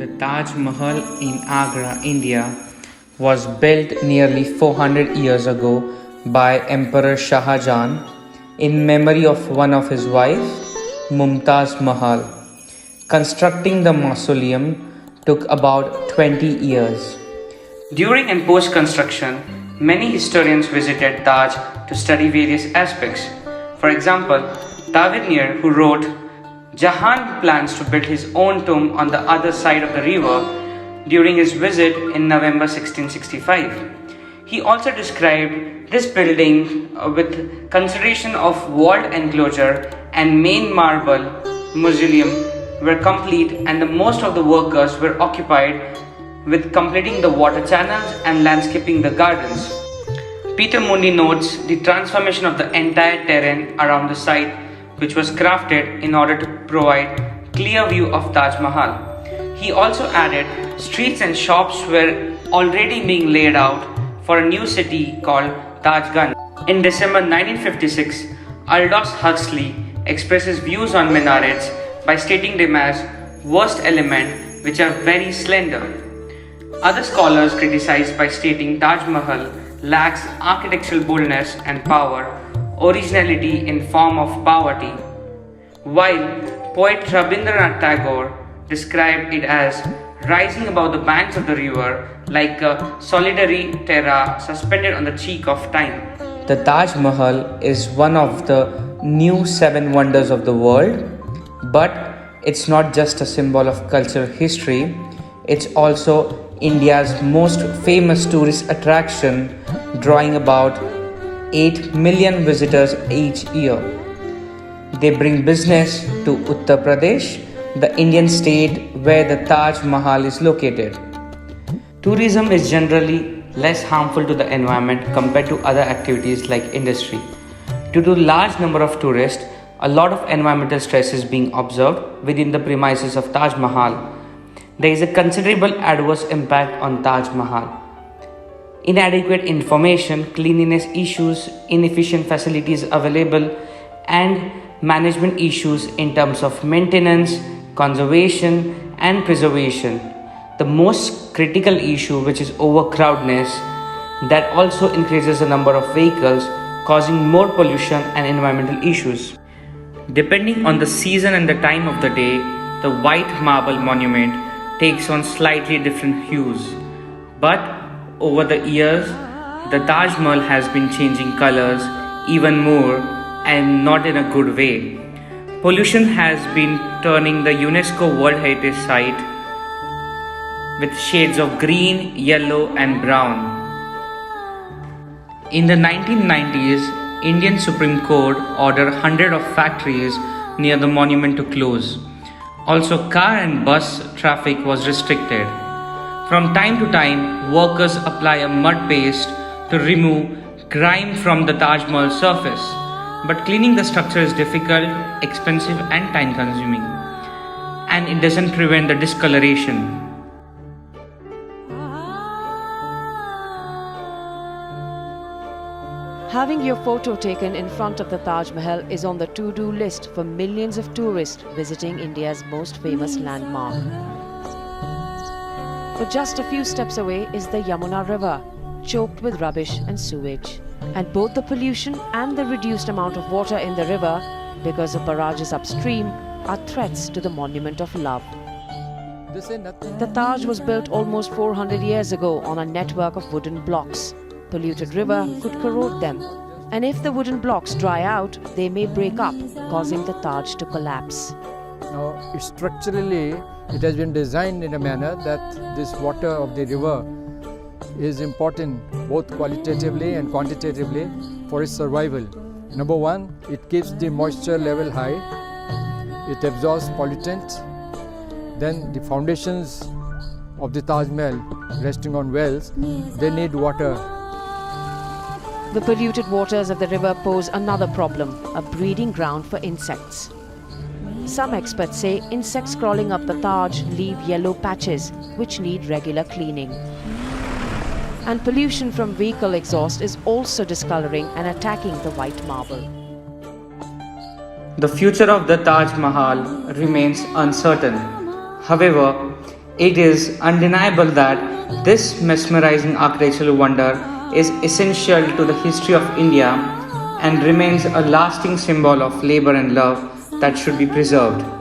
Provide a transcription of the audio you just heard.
The Taj Mahal in Agra, India, was built nearly 400 years ago by Emperor Shah Jahan in memory of one of his wives, Mumtaz Mahal. Constructing the mausoleum took about 20 years. During and post construction, many historians visited Taj to study various aspects. For example, Tavernier, who wrote, Jahan plans to build his own tomb on the other side of the river during his visit in November 1665. He also described this building with consideration of walled enclosure and main marble mausoleum were complete, and the most of the workers were occupied with completing the water channels and landscaping the gardens. Peter Mundi notes the transformation of the entire terrain around the site, which was crafted in order to provide clear view of Taj Mahal. He also added streets and shops were already being laid out for a new city called Tajganj. In December 1956, Aldous Huxley expresses views on minarets by stating them as worst element which are very slender. Other scholars criticized by stating Taj Mahal lacks architectural boldness and power, originality in form of poverty, while poet Rabindranath Tagore described it as rising above the banks of the river like a solitary terra suspended on the cheek of time. The Taj Mahal is one of the new seven wonders of the world, but it's not just a symbol of cultural history, it's also India's most famous tourist attraction, drawing about 8 million visitors each year. They bring business to Uttar Pradesh, the Indian state where the Taj Mahal is located. Tourism is generally less harmful to the environment compared to other activities like industry. Due to large number of tourists, a lot of environmental stress is being observed within the premises of Taj Mahal. There is a considerable adverse impact on Taj Mahal. Inadequate information, cleanliness issues, inefficient facilities available, and management issues in terms of maintenance, conservation, and preservation. The most critical issue, which is overcrowdedness, that also increases the number of vehicles, causing more pollution and environmental issues. Depending on the season and the time of the day, the white marble monument takes on slightly different hues. But over the years, the Taj Mahal has been changing colors even more, and not in a good way. Pollution has been turning the UNESCO World Heritage Site with shades of green, yellow and brown. In the 1990s, Indian Supreme Court ordered 100 of factories near the monument to close. Also, car and bus traffic was restricted. From time to time, workers apply a mud paste to remove grime from the Taj Mahal surface. But cleaning the structure is difficult, expensive and time consuming. And it doesn't prevent the discoloration. Having your photo taken in front of the Taj Mahal is on the to-do list for millions of tourists visiting India's most famous landmark. For just a few steps away is the Yamuna River, choked with rubbish and sewage. And both the pollution and the reduced amount of water in the river, because of barrages upstream, are threats to the monument of love. The Taj was built almost 400 years ago on a network of wooden blocks. Polluted river could corrode them, and if the wooden blocks dry out, they may break up, causing the Taj to collapse. Now, structurally, it has been designed in a manner that this water of the river is important both qualitatively and quantitatively for its survival. Number one, it keeps the moisture level high, it absorbs pollutants. Then the foundations of the Taj Mahal resting on wells, they need water. The polluted waters of the river pose another problem, a breeding ground for insects. Some experts say insects crawling up the Taj leave yellow patches which need regular cleaning. And pollution from vehicle exhaust is also discoloring and attacking the white marble. The future of the Taj Mahal remains uncertain. However, It is undeniable that this mesmerizing architectural wonder is essential to the history of India and remains a lasting symbol of labor and love that should be preserved.